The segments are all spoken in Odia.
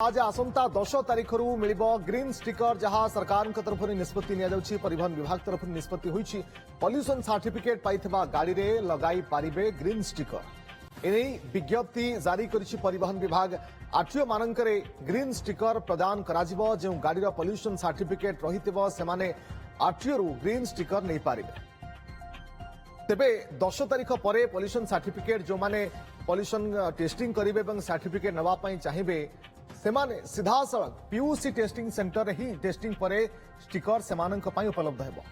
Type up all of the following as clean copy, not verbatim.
आज आसंता 10 तारीख मिल ग्रीन स्टिकर जहां सरकार तरफ निष्पत्ति नि परिवहन विभाग तरफ निष्पत्ति होईछि पॉल्यूशन सर्टिफिकेट पाइथिबा गाड़ी रे लगाई पारिबे ग्रीन स्टिकर एने विज्ञप्ति जारी करिछि परिवहन विभाग आरटीओ मानकरे ग्रीन स्टिकर प्रदान कराजिबो जे गाड़ी रो पॉल्यूशन सर्टिफिकेट रहिथिबो से माने आरटीओ रु ग्रीन स्टिकर नै पारिबे तेबे 10 तारीख परे पॉल्यूशन सर्टिफिकेट जो माने पॉल्यूशन टेस्टिंग करिवे एवं सर्टिफिकेट नवा पई चाहिबे सेमाने सीधा सड़क पीयूसी टेस्टिंग सेंटर ही टेस्टिंग परे स्टिकर सेमानक पई उपलब्ध हेबो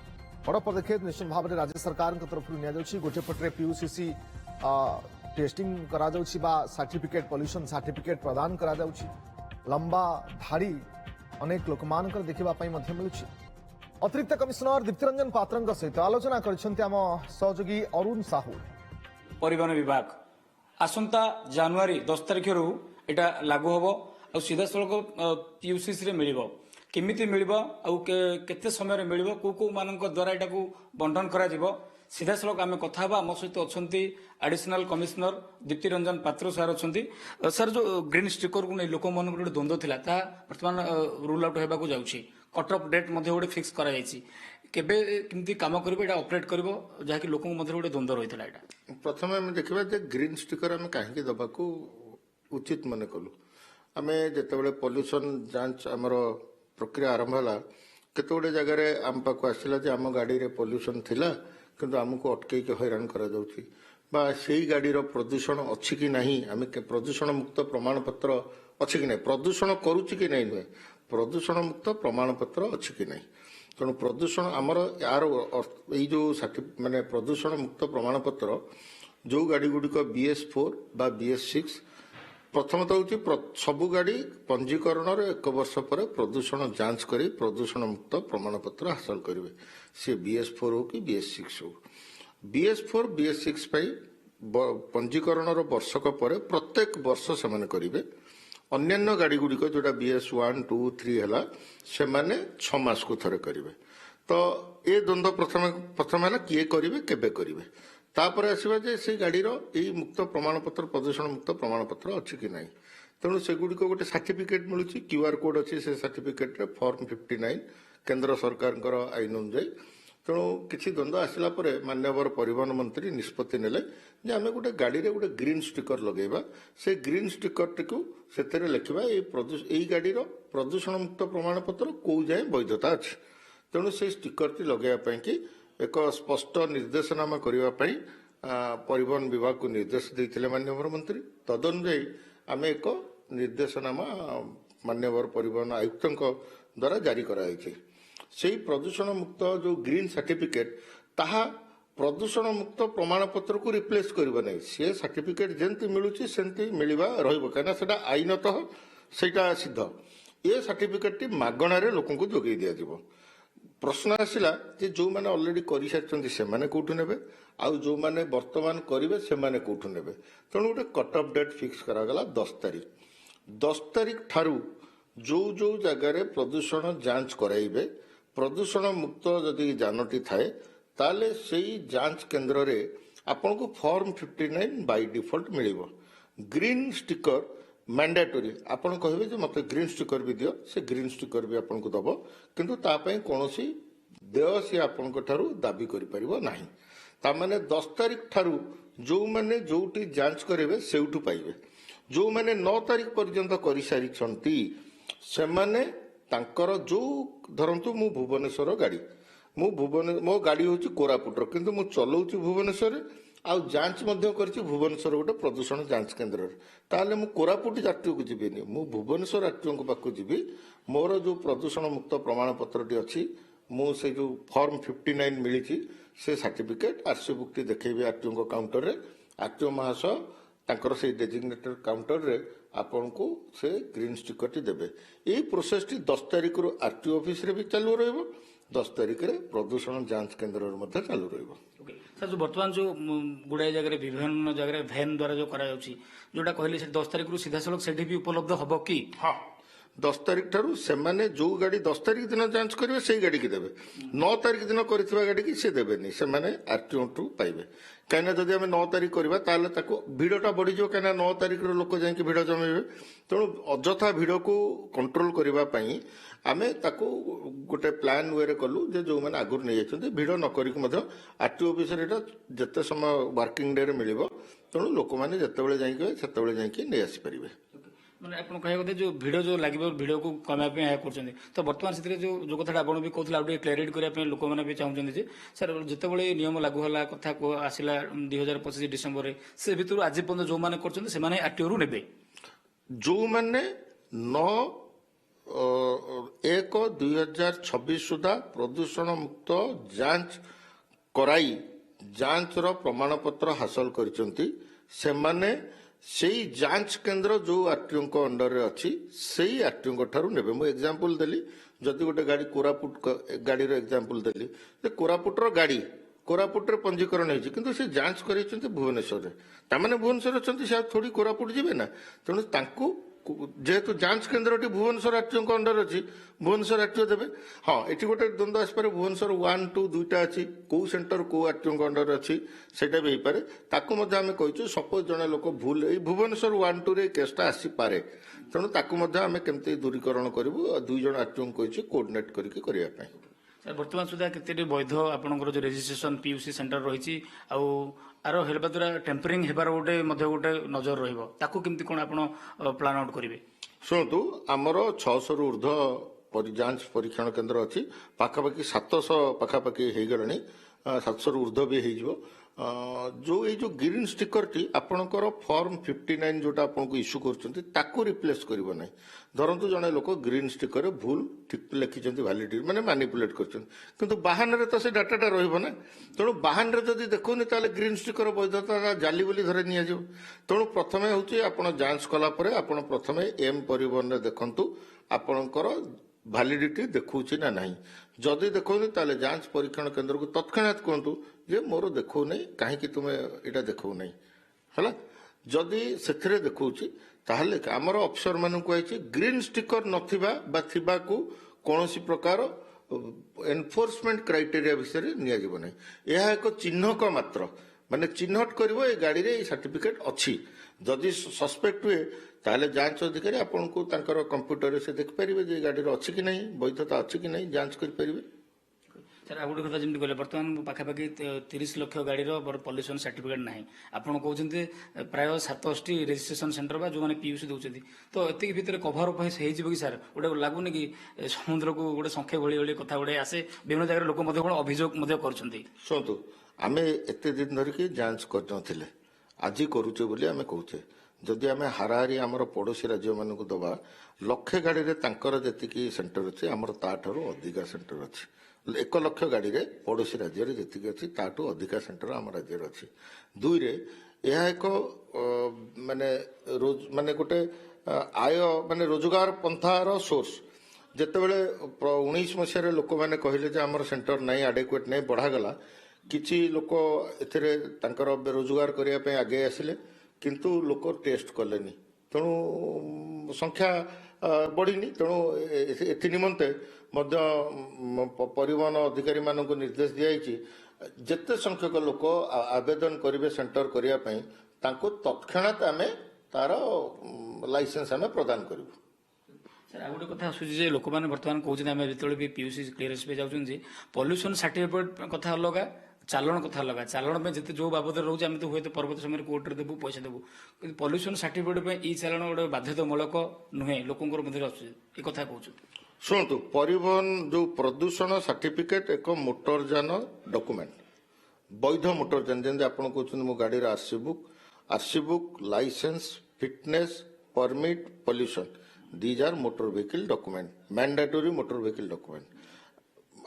बड़ पदक्षेप निश्चित भाव में राज्य सरकार तरफ निया जाउछि गोटे पटरे पीयूसीसी टेस्टिंग करा जाउछि बा सर्टिफिकेट पॉल्यूशन सर्टिफिकेट प्रदान करा जाउछि लंबा धाड़ी अनेक लोकमानकर देखिबा पई मध्ये मिलुछि अतिरिक्त कमिशनर दीप्तिरंजन पात्रंग सहित आलोचना करछन्ते आम सहयोगी अरुण साहू परिवहन विभाग आसंता जनवरी 10 तारिख रु एटा लागू होबो आ सीधा सड़क पीयूसीसी रे मिलिबो केमिति मिलिबो आ केते समय रे मिलिबो को मानक द्वारा एटा को बंटन करा जिवो सीधा सड़क आम कथा हबा आम सहित अछंती एडिशनल कमिशनर दीप्तिरंजन पात्र सर अछंती सर जो ग्रीन स्टिकर को नै लोक मन गोटे द्वंद्व थिला ता वर्तमान रूल आउट हेबा को जाउछि कट ऑफ डेट मध्ये गोटे फिक्स करा जायछि केबे किमती काम करबो एटा ऑपरेट करबो जाकि लोक मध्ये गोटे द्वंद्व रहितला एटा प्रथम हम देखिबा जे ग्रीन स्टिकर हम काहे दबा को उचित मन कलु आम जिते पॉल्यूशन जांच आमर प्रक्रिया आरंभ है केते गुडे जगह आम पाक आसला आम गाड़ी रे पॉल्यूशन थिला किंतु आमको अटकई हैरान करा जाउछि बा सेही गाड़ीर प्रदूषण अच्छी कि नहीं आम प्रदूषण मुक्त प्रमाण पत्र अच्छी कि नहीं प्रदूषण करुच्ची कि नहीं नुहे प्रदूषण मुक्त प्रमाण पत्र अच्छी कि नहीं तेणु प्रदूषण आमर यार जो माने प्रदूषण मुक्त प्रमाण पत्र जो गाड़ी गुड़िक BS4 बा BS6 प्रथमतः हूँ सबु गाड़ी पंजीकरण 1 वर्ष पर प्रदूषण जांच कर प्रदूषण मुक्त प्रमाण पत्र हासिल करेंगे सी BS4 हो कि BS6 हो BS4 BS6 पंजीकरण वर्षक पर प्रत्येक वर्ष से करेंगे अन्य गाड़ी गुड़िक जोटा BS1 2 3 है से 6 मास को थरे करेंगे तो ये द्वंद्व प्रथम है किए करेंगे केबे करेंगे तापर आसवा जे से गाड़ीर यही मुक्त प्रमाण पत्र प्रदूषण मुक्त प्रमाण पत्र अच्छी कि नहीं तेणु से गुड़िक गोटे सर्टिफिकेट मिलूँ QR कोड अच्छी से सर्टिफिकेट रे फॉर्म 59 केंद्र सरकार आईन अनुजाई तेणु किसी द्वंद्व आसला माननीय परिवहन मंत्री निष्पत्ति नेले जे आम गोटे गाड़ी रे गोटे ग्रीन स्टिकर लगेबा से ग्रीन स्टिकर टी से लिखा यही गाड़ीर प्रदूषण मुक्त प्रमाण पत्र कौ जाए वैधता अच्छी तेणु से स्टिकर टी लगेगा कि एक स्पष्ट निर्देशनामा करने परिवहन विभाग को निर्देश देते माननीय मंत्री तदनुजाई आम एक निर्देशनामा माननीय परिवहन आयुक्त द्वारा जारी कराई से प्रदूषण मुक्त जो ग्रीन सर्टिफिकेट ताहा प्रदूषण मुक्त प्रमाण पत्र को रिप्लेस करबा नहीं सी सर्टिफिकेट जंती मिलुची सेंती मिलवा रहइबो कना सेटा आईनतः सेटा सिद्ध ये सर्टिफिकेट टी मागणा रे लोकन को जोगै दिया जिवो प्रश्न आसला जे जो माने ऑलरेडी करि सारचंती से माने कोठु नेबे आ जो माने वर्तमान करिवे से माने कोठु नेबे तणु गोटे कट ऑफ डेट फिक्स करा गला 10 तारीख ठारू जो जो जगह रे प्रदूषण जांच कराइबे प्रदूषण मुक्त जदि जानटी थाए ताले सेही जांच केंद्र रे आपन को फॉर्म 59 बाय डिफॉल्ट मिलिबो ग्रीन स्टिकर मैंडेटरी आपन कहबे जे मते ग्रीन स्टिकर भी दियो से ग्रीन स्टिकर भी आपन को दबो किंतु ता पई कोनोसी देय से आपन को थारु दाबी करि परिबो नाही ता माने 10 तारीख थारु जो माने जोटी जांच करेबे सेउठु पाइबे जो माने 9 तारीख पर्यंत करि सारी छंती से माने तांकर जो धरंतु मु भुवनेश्वर गाड़ी मो गाड़ी होची कोरापुटर किंतु मु चलाउची भुवनेश्वर आउ जांच मध्य करछि भुवनेश्वर गोटे प्रदूषण जांच केंद्र ताले मु कोरापुट आरटीओ को जीविनी मु भुवनेश्वर आरटीओ को पाखु जीवी मोर जो प्रदूषण मुक्त प्रमाण पत्र अच्छी मु से जो फॉर्म 59 मिली से सर्टिफिकेट आरसी बुक टी देखैबे आरटीओ काउंटर रे आरटीओ महाशय तांकर से डेजिग्नेटेड काउंटर रे आपन को से ग्रीन स्टिकर टी देबे एई प्रोसेस टी 10 तारीख रो आरटीओ ऑफिस रे भी चालू रहइबो 10 तारीख रे प्रदूषण जांच केंद्र रे मध्ये चालू रहइबो सर जो वर्तमान जो गुड़ाई जगह विभिन्न जगह वैन द्वारा जो करा जोटा कहले 10 तारीख रु सीधा सड़क सेठी भी उपलब्ध हबो कि हाँ 10 ତାରିଖ ଠାରୁ ସେମାନେ ଯୋଉ ଗାଡି 10 ତାରିଖ ଦିନ ଯାଞ୍ଚ କରିବେ ସେଇ ଗାଡି କି ଦେବେ। 9 ତାରିଖ ଦିନ କରିଥିବା ଗାଡି କି ସେ ଦେବେନି, ସେମାନେ ଆରଟିଓ ଠୁ ପାଇବେ। କାହିଁକିନା ଯଦି ଆମେ 9 ତାରିଖ କରିବା ତାହେଲେ ତାକୁ ଭିଡଟା ବଢିଯିବ, କାହିଁକିନା 9 ତାରିଖର ଲୋକ ଯାଇକି ଭିଡ ଜମେଇବେ। ତେଣୁ ଅଯଥା ଭିଡକୁ କଣ୍ଟ୍ରୋଲ କରିବା ପାଇଁ ଆମେ ତାକୁ ଗୋଟେ ପ୍ଲାନ୍ ୱେରେ କଲୁ ଯେ ଯୋଉମାନେ ଆଗରୁ ନେଇଯାଇଛନ୍ତି ଭିଡ ନ କରିକି ମଧ୍ୟ ଆରଟିଓ ଅଫିସରେ ଏଟା ଯେତେ ସମୟ ୱାର୍କିଂ ଡେରେ ମିଳିବ, ତେଣୁ ଲୋକମାନେ ଯେତେବେଳେ ଯାଇକି ସେତେବେଳେ ଯାଇକି ନେଇ ଆସିପାରିବେ। ମାନେ ଆପଣ କହିବା କଥା ଯୋଉ ଭିଡ ଯୋଉ ଲାଗିବ ଭିଡକୁ କମାଇବା ପାଇଁ ଏହା କରୁଛନ୍ତି, ତ ବର୍ତ୍ତମାନ ସେଥିରେ ଯୋଉ କଥାଟା ଆପଣ ବି କହୁଥିଲେ ଆଉ ଟିକେ କ୍ଲାରିଟି କରିବା ପାଇଁ ଲୋକମାନେ ବି ଚାହୁଁଛନ୍ତି ଯେ ସାର୍ ଯେତେବେଳେ ନିୟମ ଲାଗୁ ହେଲା କଥା ଆସିଲା 2025 ଡିସେମ୍ବରରେ, ସେ ଭିତରୁ ଆଜି ପର୍ଯ୍ୟନ୍ତ ଯୋଉମାନେ କରୁଛନ୍ତି ସେମାନେ ଆରଟିଓରୁ ନେବେ। ଯୋଉମାନେ 9/1/2026 ସୁଦ୍ଧା ପ୍ରଦୂଷଣ ମୁକ୍ତ ଯାଞ୍ଚ କରାଇ ଯାଞ୍ଚର ପ୍ରମାଣପତ୍ର ହାସଲ କରିଛନ୍ତି, ସେମାନେ ସେଇ ଯାଞ୍ଚ କେନ୍ଦ୍ର ଯୋଉ ଆରଟିଓଙ୍କ ଅଣ୍ଡରରେ ଅଛି ସେଇ ଆରଟିଓଙ୍କ ଠାରୁ ନେବେ। ମୁଁ ଏକ୍ସାମ୍ପଲ ଦେଲି, ଯଦି ଗୋଟେ ଗାଡି କୋରାପୁଟ ଗାଡିର ଏକ୍ସାମ୍ପଲ ଦେଲି ଯେ କୋରାପୁଟର ଗାଡି କୋରାପୁଟରେ ପଞ୍ଜୀକରଣ ହେଇଛି କିନ୍ତୁ ସେ ଯାଞ୍ଚ କରାଇଛନ୍ତି ଭୁବନେଶ୍ୱରରେ, ତାମାନେ ଭୁବନେଶ୍ୱର ଅଛନ୍ତି, ସେ ଆଉ ଥୋଡ଼ି କୋରାପୁଟ ଯିବେ ନା। ତେଣୁ ତାଙ୍କୁ ଯେହେତୁ ଯାଞ୍ଚ କେନ୍ଦ୍ରଟି ଭୁବନେଶ୍ୱର ଆରଟିଓଙ୍କ ଅଣ୍ଡର ଅଛି, ଭୁବନେଶ୍ୱର ଆରଟିଓ ଦେବେ। ହଁ, ଏଠି ଗୋଟେ ଦ୍ୱନ୍ଦ୍ୱ ଆସିପାରେ, ଭୁବନେଶ୍ୱର 1, 2 ଦୁଇଟା ଅଛି, କୋଉ ସେଣ୍ଟର କୋଉ ଆରଟିଓଙ୍କ ଅଣ୍ଡର ଅଛି ସେଇଟା ବି ହେଇପାରେ। ତାକୁ ମଧ୍ୟ ଆମେ କହିଛୁ ସପୋଜ ଜଣେ ଲୋକ ଭୁଲ ଏଇ ଭୁବନେଶ୍ୱର 1, 2ରେ କେସଟା ଆସିପାରେ, ତେଣୁ ତାକୁ ମଧ୍ୟ ଆମେ କେମିତି ଦୂରୀକରଣ କରିବୁ, 2 ଜଣ ଆରଟିଓଙ୍କୁ କହିଛୁ କୋଅର୍ଡିନେଟ କରିକି କରିବା ପାଇଁ। ସାର୍ ବର୍ତ୍ତମାନ ସୁଦ୍ଧା କେତେଟି ବୈଧ ଆପଣଙ୍କର ଯୋଉ ରେଜିଷ୍ଟ୍ରେସନ ପିୟୁସି ସେଣ୍ଟର ରହିଛି, ଆଉ ଆର ହେବା ଦ୍ୱାରା ଟେମ୍ପରିଂ ହେବାର ଗୋଟେ ନଜର ରହିବ, ତାକୁ କେମିତି କ'ଣ ଆପଣ ପ୍ଲାନ୍ ଆଉଟ୍ କରିବେ? ଶୁଣନ୍ତୁ, ଆମର 600ରୁ ଉର୍ଦ୍ଧ୍ୱ ଯାଞ୍ଚ ପରୀକ୍ଷଣ କେନ୍ଦ୍ର ଅଛି, ପାଖାପାଖି 700 ପାଖାପାଖି ହେଇଗଲାଣି, 700ରୁ ଉର୍ଦ୍ଧ୍ୱ ବି ହେଇଯିବ। ଏଇ ଯୋଉ ଗ୍ରୀନ୍ ଷ୍ଟିକରଟି ଆପଣଙ୍କର ଫର୍ମ 59 ଯୋଉଟା ଆପଣଙ୍କୁ ଇସ୍ୟୁ କରୁଛନ୍ତି ତାକୁ ରିପ୍ଲେସ କରିବ ନାହିଁ। ଧରନ୍ତୁ ଜଣେ ଲୋକ ଗ୍ରୀନ୍ ଷ୍ଟିକରରେ ଭୁଲ ଠିକ ଲେଖିଛନ୍ତି, ଭ୍ୟାଲିଡିଟି ମାନେ ମାନିପୁଲେଟ କରିଛନ୍ତି, କିନ୍ତୁ ବାହାନରେ ତ ସେ ଡାଟାଟା ରହିବ ନା। ତେଣୁ ବାହାନରେ ଯଦି ଦେଖୁନି ତାହେଲେ ଗ୍ରୀନ୍ ଷ୍ଟିକର ବୈଧତା ଜାଲି ବୋଲି ଧରେ ନିଆଯିବ। ତେଣୁ ପ୍ରଥମେ ହଉଛି ଆପଣ ଯାଞ୍ଚ କଲା ପରେ ଆପଣ ପ୍ରଥମେ ଏମ୍ ପରିବହନରେ ଦେଖନ୍ତୁ ଆପଣଙ୍କର ଭ୍ୟାଲିଡିଟି ଦେଖଉଛି ନା ନାହିଁ। ଯଦି ଦେଖଉନି ତାହେଲେ ଯାଞ୍ଚ ପରୀକ୍ଷଣ କେନ୍ଦ୍ରକୁ ତତ୍କ୍ଷଣାତ କୁହନ୍ତୁ ଯେ ମୋର ଦେଖଉନାହିଁ, କାହିଁକି ତୁମେ ଏଇଟା ଦେଖଉନାହିଁ ହେଲା। ଯଦି ସେଥିରେ ଦେଖଉଛି ତାହେଲେ ଆମର ଅଫିସର ମାନଙ୍କୁ କୁହାଯାଇଛି ଗ୍ରୀନ୍ ଷ୍ଟିକର ନଥିବା ବା ଥିବାକୁ କୌଣସି ପ୍ରକାର ଏନଫୋର୍ସମେଣ୍ଟ କ୍ରାଇଟେରିଆ ବିଷୟରେ ନିଆଯିବ ନାହିଁ। ଏହା ଏକ ଚିହ୍ନକ ମାତ୍ର, ମାନେ ଚିହ୍ନଟ କରିବ ଏ ଗାଡିରେ ଏଇ ସାର୍ଟିଫିକେଟ ଅଛି। ଯଦି ସସ୍ପେକ୍ଟ ହୁଏ ତାହେଲେ ଯାଞ୍ଚ ଅଧିକାରୀ ଆପଣଙ୍କୁ ତାଙ୍କର କମ୍ପ୍ୟୁଟରରେ ସେ ଦେଖିପାରିବେ ଯେ ଗାଡିର ଅଛି କି ନାହିଁ, ବୈଧତା ଅଛି କି ନାହିଁ, ଯାଞ୍ଚ କରିପାରିବେ। ସାର୍ ଆଉ ଗୋଟେ କଥା ଯେମିତି କହିଲେ, ବର୍ତ୍ତମାନ ପାଖାପାଖି 30 ଲକ୍ଷ ଗାଡିର ପଲ୍ୟୁସନ ସାର୍ଟିଫିକେଟ ନାହିଁ। ଆପଣ କହୁଛନ୍ତି ପ୍ରାୟ 7ଟି ରେଜିଷ୍ଟ୍ରେସନ ସେଣ୍ଟର ବା ଯୋଉମାନେ ପିୟୁସି ଦଉଛନ୍ତି, ତ ଏତିକି ଭିତରେ କଭର ଅଫ୍ ହେଇଯିବ କି ସାର୍? ଗୋଟେ ଲାଗୁନି କି ସମୁଦ୍ରକୁ ଗୋଟେ ସଂଖ୍ୟା ଭଳି ଭଳି କଥା ଗୋଟେ ଆସେ, ବିଭିନ୍ନ ଜାଗାରେ ଲୋକ ମଧ୍ୟ ଅଭିଯୋଗ ମଧ୍ୟ କରୁଛନ୍ତି। ଶୁଣନ୍ତୁ, ଆମେ ଏତେ ଦିନ ଧରିକି ଯାଞ୍ଚ କରିନଥିଲେ, ଆଜି କରୁଛେ ବୋଲି ଆମେ କହୁଛେ। ଯଦି ଆମେ ହାରାହାରି ଆମର ପଡୋଶୀ ରାଜ୍ୟମାନଙ୍କୁ ଦବା, ଲକ୍ଷେ ଗାଡିରେ ତାଙ୍କର ଯେତିକି ସେଣ୍ଟର ଅଛି ଆମର ତାଠାରୁ ଅଧିକା ସେଣ୍ଟର ଅଛି। 1 ଲକ୍ଷ ଗାଡିରେ ପଡୋଶୀ ରାଜ୍ୟରେ ଯେତିକି ଅଛି ତାଠୁ ଅଧିକା ସେଣ୍ଟର ଆମ ରାଜ୍ୟରେ ଅଛି। 2ରେ ଏହା ଏକ ମାନେ ଗୋଟେ ଆୟ ମାନେ ରୋଜଗାର ପନ୍ଥାର ସୋର୍ସ। ଯେତେବେଳେ 19 ମସିହାରେ ଲୋକମାନେ କହିଲେ ଯେ ଆମର ସେଣ୍ଟର ନାହିଁ, ଆଡେକୁଏଟ ନାହିଁ, ବଢାଗଲା, କିଛି ଲୋକ ଏଥିରେ ତାଙ୍କର ରୋଜଗାର କରିବା ପାଇଁ ଆଗେଇ ଆସିଲେ, କିନ୍ତୁ ଲୋକ ଟେଷ୍ଟ କଲେନି, ତେଣୁ ସଂଖ୍ୟା ବଢିନି। ତେଣୁ ଏଥି ନିମନ୍ତେ ମଧ୍ୟ ପରିବହନ ଅଧିକାରୀ ମାନଙ୍କୁ ନିର୍ଦ୍ଦେଶ ଦିଆଯାଇଛି ଯେତେ ସଂଖ୍ୟକ ଲୋକ ଆବେଦନ କରିବେ ସେଣ୍ଟର କରିବା ପାଇଁ ତାଙ୍କୁ ତତ୍କ୍ଷଣାତ ଆମେ ତାର ଲାଇସେନ୍ସ ଆମେ ପ୍ରଦାନ କରିବୁ। ସାର୍ ଆଉ ଗୋଟେ କଥା ଆସୁଛି ଯେ ଲୋକମାନେ ବର୍ତ୍ତମାନ କହୁଛନ୍ତି, ଆମେ ଯେତେବେଳେ ବି ପିୟୁସି କ୍ଲିୟରେନ୍ସ ପାଇଁ ଯାଉଛନ୍ତି ଯେ ପଲ୍ୟୁସନ ସାର୍ଟିଫିକେଟ କଥା ଅଲଗା, ଚାଲାଣ କଥା ଅଲଗା। ଚାଲାଣ ପାଇଁ ଯେତେ ଯୋଉ ବାବଦରେ ରହୁଛି ଆମେ ତ ହୁଏତ ପରବର୍ତ୍ତୀ ସମୟରେ କୋର୍ଟରେ ଦେବୁ, ପଇସା ଦେବୁ, କିନ୍ତୁ ପଲ୍ୟୁସନ ସାର୍ଟିଫିକେଟ ପାଇଁ ଇ ଚାଲାଣ ଗୋଟେ ବାଧ୍ୟତାମୂଳକ ନୁହେଁ, ଲୋକଙ୍କର ମଧ୍ୟରେ ଆସୁଛି, ଏ କଥା କହୁଛନ୍ତି। ଶୁଣନ୍ତୁ, ପରିବହନ ଯୋଉ ପ୍ରଦୂଷଣ ସାର୍ଟିଫିକେଟ ଏକ ମୋଟରଯାନ ଡକୁମେଣ୍ଟ, ବୈଧ ମୋଟରଯାନ, ଯେମିତି ଆପଣ କହୁଛନ୍ତି ମୋ ଗାଡିର RC book, licence, fitness, permit, pollution, these are motor vehicle document, mandatory motor vehicle document.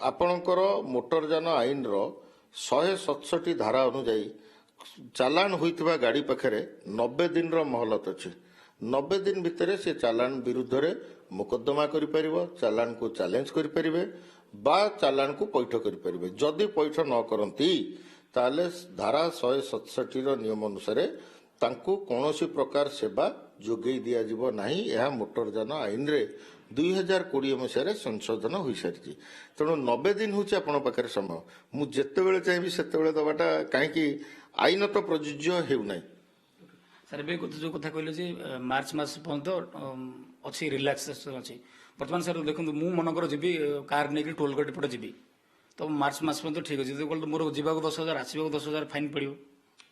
ଆପଣଙ୍କର ମୋଟରଯାନ ଆଇନର 167 ଧାରା ଅନୁଯାୟୀ ଚାଲାଣ ହୋଇଥିବା ଗାଡି ପାଖରେ 90 ଦିନର ମହଲତ ଅଛି। 90 ଦିନ ଭିତରେ ସେ ଚାଲାଣ ବିରୁଦ୍ଧରେ ମୋକଦ୍ଦମା କରିପାରିବ, ଚାଲାଣକୁ ଚ୍ୟାଲେଞ୍ଜ କରିପାରିବେ ବା ଚାଲାଣକୁ ପୈଠ କରିପାରିବେ। ଯଦି ପୈଠ ନ କରନ୍ତି ତାହେଲେ ଧାରା 167ର ନିୟମ ଅନୁସାରେ ତାଙ୍କୁ କୌଣସି ପ୍ରକାର ସେବା ଯୋଗାଇ ଦିଆଯିବ ନାହିଁ। ଏହା ମୋଟରଯାନ ଆଇନରେ 2020 ମସିହାରେ ସଂଶୋଧନ ହୋଇସାରିଛି। ତେଣୁ 90 ଦିନ ହେଉଛି ଆପଣଙ୍କ ପାଖରେ ସମୟ। ମୁଁ ଯେତେବେଳେ ଚାହିଁବି ସେତେବେଳେ ଦେବାଟା କାହିଁକି ଆଇନତ ପ୍ରଯୁଜ୍ୟ ହେଉନାହିଁ। ସାର୍ ଏବେ ଯୋଉ କଥା କହିଲେ ଯେ ମାର୍ଚ୍ଚ ମାସ ପର୍ଯ୍ୟନ୍ତ ଅଛି ରିଲାକ୍ସେସନ ଅଛି। ବର୍ତ୍ତମାନ ସାର୍ ଦେଖନ୍ତୁ ମୁଁ ମନେକର ଯିବି କାର୍ ନେଇକି ଟୋଲ ଗେଟ୍ ପଟେ ଯିବି, ତ ମାର୍ଚ୍ଚ ମାସ ପର୍ଯ୍ୟନ୍ତ ଠିକ୍ ଅଛି। ଯଦି ମୋର ଯିବାକୁ 10,000 ଆସିବାକୁ 10,000 ଫାଇନ୍ ପଡ଼ିବ,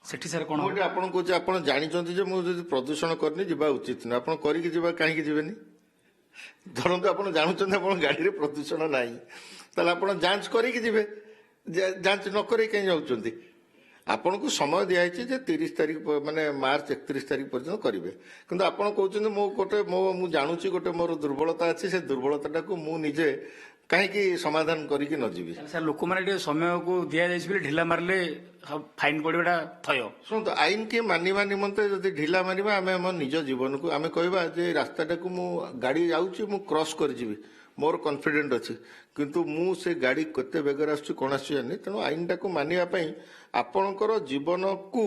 ସେଠି ସାର୍ କ'ଣ ମୁଁ ଏଠି ଆପଣଙ୍କୁ କହୁଛି, ଆପଣ ଜାଣିଛନ୍ତି ଯେ ମୁଁ ଯଦି ପ୍ରଦୂଷଣ କରିନି ଯିବା ଉଚିତ ନୁହେଁ, ଆପଣ କରିକି ଯିବା କାହିଁକି ଯିବେନି? ଧରନ୍ତୁ ଆପଣ ଜାଣୁଛନ୍ତି ଆପଣଙ୍କ ଗାଡ଼ିରେ ପ୍ରଦୂଷଣ ନାହିଁ, ତାହେଲେ ଆପଣ ଯାଞ୍ଚ କରିକି ଯିବେ। ଯାଞ୍ଚ ନ କରିକି କାହିଁ ଯାଉଛନ୍ତି? ଆପଣଙ୍କୁ ସମୟ ଦିଆହେଇଛି ଯେ 30 ତାରିଖ ମାନେ ମାର୍ଚ୍ଚ 31 ତାରିଖ ପର୍ଯ୍ୟନ୍ତ କରିବେ, କିନ୍ତୁ ଆପଣ କହୁଛନ୍ତି ମୁଁ ଜାଣୁଛି ଗୋଟେ ମୋର ଦୁର୍ବଳତା ଅଛି, ସେ ଦୁର୍ବଳତାଟାକୁ ମୁଁ ନିଜେ କାହିଁକି ସମାଧାନ କରିକି ନ ଯିବି? ସାର୍ ଲୋକମାନେ ଟିକେ ସମୟକୁ ଦିଆଯାଇଛି ବୋଲି ଢିଲା ମାରିଲେ ଫାଇନ୍ ପଡ଼ିବାଟା ଥୟ। ଶୁଣନ୍ତୁ, ଆଇନ କି ମାନିବା ନିମନ୍ତେ ଯଦି ଢିଲା ମାରିବା, ଆମେ ଆମ ନିଜ ଜୀବନକୁ ଆମେ କହିବା ଯେ ରାସ୍ତାଟାକୁ ମୁଁ ଗାଡ଼ି ଯାଉଛି ମୁଁ କ୍ରସ୍ କରିଯିବି, ମୋର କନଫିଡେଣ୍ଟ ଅଛି, କିନ୍ତୁ ମୁଁ ସେ ଗାଡ଼ି କେତେ ବେଗରେ ଆସୁଛି କ'ଣ ଆସୁଛି ଜାଣିନି। ତେଣୁ ଆଇନଟାକୁ ମାନିବା ପାଇଁ ଆପଣଙ୍କର ଜୀବନକୁ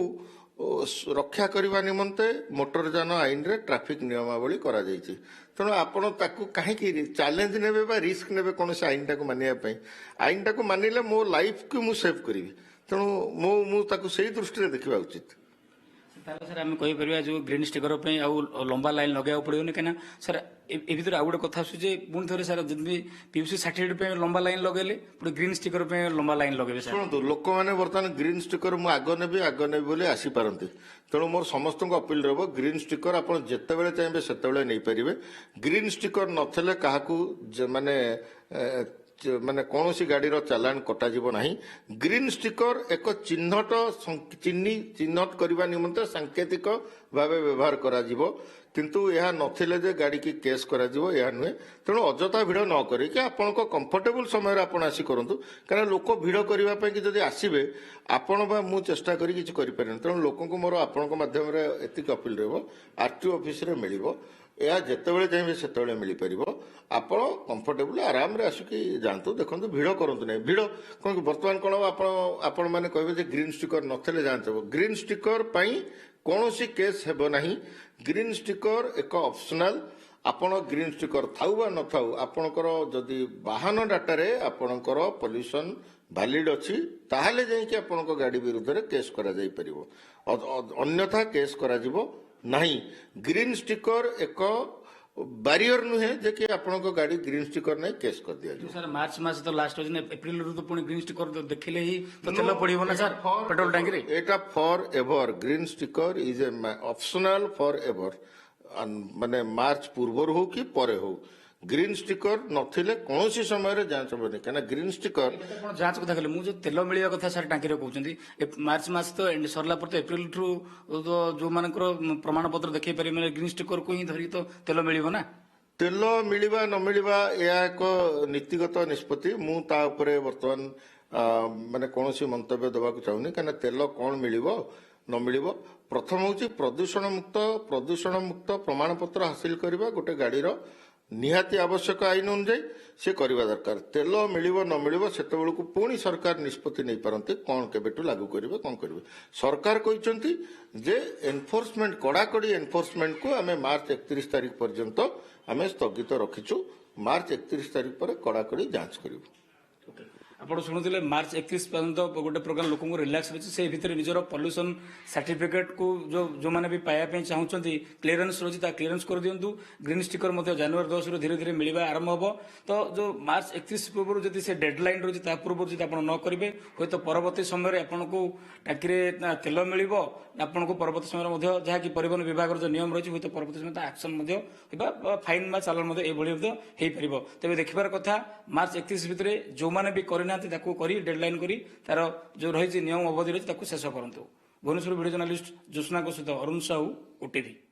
ରକ୍ଷା କରିବା ନିମନ୍ତେ ମୋଟରଯାନ ଆଇନରେ ଟ୍ରାଫିକ ନିୟମାବଳୀ କରାଯାଇଛି। ତେଣୁ ଆପଣ ତାକୁ କାହିଁକି ଚ୍ୟାଲେଞ୍ଜ ନେବେ ବା ରିସ୍କ ନେବେ କୌଣସି ଆଇନଟାକୁ ମାନିବା ପାଇଁ? ଆଇନଟାକୁ ମାନିଲେ ମୋ ଲାଇଫକୁ ମୁଁ ସେଭ୍ କରିବି। ତେଣୁ ମୁଁ ତାକୁ ସେଇ ଦୃଷ୍ଟିରେ ଦେଖିବା ଉଚିତ। ତାହେଲେ ସାର୍ ଆମେ କହିପାରିବା ଯୋଉ ଗ୍ରୀନ୍ ଷ୍ଟିକର ପାଇଁ ଆଉ ଲମ୍ବା ଲାଇନ୍ ଲଗାଇବାକୁ ପଡ଼ିବନି, କାହିଁକିନା ସାର୍ ଏ ଭିତରେ ଆଉ ଗୋଟେ କଥା ଆସୁଛି ଯେ ପୁଣି ଥରେ ସାର୍ ଯଦି ପିୟୁସି ସାର୍ଟିଫିକେଟ୍ ପାଇଁ ଲମ୍ବା ଲାଇନ୍ ଲଗାଇଲେ ପୁଣି ଗ୍ରୀନ୍ ଷ୍ଟିକର ପାଇଁ ଲମ୍ବା ଲାଇନ୍ ଲଗାଇବେ ସାର୍। ଶୁଣନ୍ତୁ, ଲୋକମାନେ ବର୍ତ୍ତମାନ ଗ୍ରୀନ୍ ଷ୍ଟିକର ମୁଁ ଆଗ ନେବି ବୋଲି ଆସିପାରନ୍ତି। ତେଣୁ ମୋର ସମସ୍ତଙ୍କୁ ଅପିଲ ରହିବ, ଗ୍ରୀନ୍ ଷ୍ଟିକର ଆପଣ ଯେତେବେଳେ ଚାହିଁବେ ସେତେବେଳେ ନେଇପାରିବେ। ଗ୍ରୀନ୍ ଷ୍ଟିକର ନଥିଲେ କାହାକୁ ମାନେ କୌଣସି ଗାଡ଼ିର ଚାଲାଣ କଟାଯିବ ନାହିଁ। ଗ୍ରୀନ୍ ଷ୍ଟିକର ଏକ ଚିହ୍ନଟ କରିବା ନିମନ୍ତେ ସାଙ୍କେତିକ ଭାବେ ବ୍ୟବହାର କରାଯିବ, କିନ୍ତୁ ଏହା ନଥିଲେ ଯେ ଗାଡ଼ିକି କେସ୍ କରାଯିବ ଏହା ନୁହେଁ। ତେଣୁ ଅଯଥା ଭିଡ଼ ନ କରିକି ଆପଣଙ୍କ କମ୍ଫର୍ଟେବୁଲ ସମୟରେ ଆପଣ ଆସି କରନ୍ତୁ, କାରଣ ଲୋକ ଭିଡ଼ କରିବା ପାଇଁ କି ଯଦି ଆସିବେ ଆପଣ ବା ମୁଁ ଚେଷ୍ଟା କରି କିଛି କରିପାରିବିନି। ତେଣୁ ଲୋକଙ୍କୁ ମୋର ଆପଣଙ୍କ ମାଧ୍ୟମରେ ଏତିକି ଅପିଲ ରହିବ, ଆରଟିଓ ଅଫିସରେ ମିଳିବ, ଏହା ଯେତେବେଳେ ଚାହିଁବେ ସେତେବେଳେ ମିଳିପାରିବ। ଆପଣ କମ୍ଫର୍ଟେବୁଲ ଆରାମରେ ଆସିକି ଯାଆନ୍ତୁ, ଦେଖନ୍ତୁ, ଭିଡ଼ କରନ୍ତୁ ନାହିଁ। ଭିଡ଼ କ'ଣ ବର୍ତ୍ତମାନ କ'ଣ ଆପଣମାନେ କହିବେ ଯେ ଗ୍ରୀନ୍ ଷ୍ଟିକର ନଥିଲେ ଯାଞ୍ଚ ହେବ? ଗ୍ରୀନ୍ ଷ୍ଟିକର ପାଇଁ କୌଣସି କେସ୍ ହେବ ନାହିଁ। ଗ୍ରୀନ୍ ଷ୍ଟିକର ଏକ ଅପସନାଲ। ଆପଣ ଗ୍ରୀନ୍ ଷ୍ଟିକର ଥାଉ ବା ନଥାଉ, ଆପଣଙ୍କର ଯଦି ବାହନ ଡାଟାରେ ଆପଣଙ୍କର ପଲ୍ୟୁସନ ଭ୍ୟାଲିଡ ଅଛି ତାହେଲେ ଯାଇକି ଆପଣଙ୍କ ଗାଡ଼ି ବିରୁଦ୍ଧରେ କେସ୍ କରାଯାଇପାରିବ, ଅନ୍ୟଥା କେସ୍ କରାଯିବ ନାହିଁ। ଗ୍ରୀନ୍ ଷ୍ଟିକର ଏକ ବାରିୟର ନୁହେଁ ଯେ କି ଆପଣଙ୍କ ଗାଡ଼ି ଗ୍ରୀନ୍ ଷ୍ଟିକର ନାହିଁ କେସ୍ କରିଦିଆଯିବ। ସାର୍ ମାର୍ଚ୍ଚ ମାସ ତ ଲାଷ୍ଟ ଅଛି ନା, ଏପ୍ରିଲରୁ ତ ପୁଣି ଗ୍ରୀନ୍ ଷ୍ଟିକର ଦେଖିଲେ ହିଁ ତ ତେଲ ପଡ଼ିବ ନା ସାର୍ ପେଟ୍ରୋଲ ଟାଙ୍କିରେ? ଏଟା for ever, green sticker is a optional for ever, ମାନେ ମାର୍ଚ୍ଚ ପୂର୍ବରୁ ହଉ କି ପରେ ହଉ ଗ୍ରୀନ୍ ଷ୍ଟିକର ନଥିଲେ କୌଣସି ସମୟରେ ଯାଞ୍ଚ ହେବନି, କାହିଁକିନା ଗ୍ରୀନ୍ ଷ୍ଟିକର ଆପଣ ଯାଞ୍ଚ କଥା କହିଲେ, ମୁଁ ଯୋଉ ତେଲ ମିଳିବା କଥା ସାର୍ ଟାଙ୍କିରେ କହୁଛନ୍ତି, ମାର୍ଚ୍ଚ ମାସ ତ ସରିଲା ପରେ ତ ଏପ୍ରିଲଠୁ ଯୋଉମାନଙ୍କର ପ୍ରମାଣପତ୍ର ଦେଖେଇ ପାରିବେ, ମାନେ ଗ୍ରୀନ୍ ଷ୍ଟିକରକୁ ହିଁ ଧରିକି ତ ତେଲ ମିଳିବ ନା। ତେଲ ମିଳିବା ନ ମିଳିବା ଏହା ଏକ ନୀତିଗତ ନିଷ୍ପତ୍ତି। ମୁଁ ତା ଉପରେ ବର୍ତ୍ତମାନ ମାନେ କୌଣସି ମନ୍ତବ୍ୟ ଦେବାକୁ ଚାହୁଁନି, କାହିଁକିନା ତେଲ କ'ଣ ମିଳିବ ନ ମିଳିବ, ପ୍ରଥମ ହେଉଛି ପ୍ରଦୂଷଣ ମୁକ୍ତ ପ୍ରମାଣପତ୍ର ହାସିଲ କରିବା ଗୋଟେ ଗାଡ଼ିର ନିହାତି ଆବଶ୍ୟକ ଆଇନ ଅନୁଯାୟୀ ସେ କରିବା ଦରକାର। ତେଲ ମିଳିବ ନ ମିଳିବ ସେତେବେଳକୁ ପୁଣି ସରକାର ନିଷ୍ପତ୍ତି ନେଇପାରନ୍ତି କ'ଣ କେବେଠୁ ଲାଗୁ କରିବେ କ'ଣ କରିବେ। ସରକାର କହିଛନ୍ତି ଯେ ଏନଫୋର୍ସମେଣ୍ଟ, କଡ଼ାକଡ଼ି ଏନଫୋର୍ସମେଣ୍ଟକୁ ଆମେ ମାର୍ଚ୍ଚ 31 ତାରିଖ ପର୍ଯ୍ୟନ୍ତ ଆମେ ସ୍ଥଗିତ ରଖିଛୁ। ମାର୍ଚ୍ଚ 31 ତାରିଖ ପରେ କଡ଼ାକଡ଼ି ଯାଞ୍ଚ କରିବୁ। ଆପଣ ଶୁଣୁଥିଲେ ମାର୍ଚ୍ଚ 31 ପର୍ଯ୍ୟନ୍ତ ଗୋଟେ ପ୍ରକାର ଲୋକଙ୍କୁ ରିଲାକ୍ସ ରହିଛି, ସେ ଭିତରେ ନିଜର ପଲ୍ୟୁସନ ସାର୍ଟିଫିକେଟକୁ ଯେଉଁମାନେ ବି ପାଇବା ପାଇଁ ଚାହୁଁଛନ୍ତି କ୍ଲିୟରେନ୍ସ ରହିଛି ତା କ୍ଲିୟରେନ୍ସ କରିଦିଅନ୍ତୁ। ଗ୍ରୀନ୍ ଷ୍ଟିକର ମଧ୍ୟ ଜାନୁଆରୀ 10ରୁ ଧୀରେ ଧୀରେ ମିଳିବା ଆରମ୍ଭ ହେବ। ତ ଯେଉଁ ମାର୍ଚ୍ଚ 31 ପୂର୍ବରୁ ଯଦି ସେ ଡେଡଲାଇନ୍ ରହିଛି ତା ପୂର୍ବରୁ ଯଦି ଆପଣ ନ କରିବେ, ହୁଏତ ପରବର୍ତ୍ତୀ ସମୟରେ ଆପଣଙ୍କୁ ଟାଙ୍କିରେ ତେଲ ମିଳିବ, ଆପଣଙ୍କୁ ପରବର୍ତ୍ତୀ ସମୟରେ ମଧ୍ୟ ଯାହାକି ପରିବହନ ବିଭାଗର ଯେଉଁ ନିୟମ ରହିଛି ହୁଏତ ପରବର୍ତ୍ତୀ ସମୟରେ ତା ଆକ୍ସନ ମଧ୍ୟ ହେବା, ଫାଇନ୍ ବା ଚାଲାଣ ମଧ୍ୟ ଏଭଳି ମଧ୍ୟ ହେଇପାରିବ। ତେବେ ଦେଖିବାର କଥା ମାର୍ଚ୍ଚ 31 ଭିତରେ ଯେଉଁମାନେ ବି କରିନାହାନ୍ତି ତାକୁ କରି ଡେଡଲାଇନ୍ କରି ତାର ଯେଉଁ ରହିଛି ନିୟମ ଅବଧି ରହିଛି ତାକୁ ଶେଷ କରନ୍ତୁ। ଭୁବନେଶ୍ୱର ଭିଡ଼ିଓ ଜର୍ଣ୍ଣାଲିଷ୍ଟ ଜ୍ୟୋତ୍ସ୍ନାଙ୍କ ସହିତ ଅରୁଣ ସାହୁ, OTV।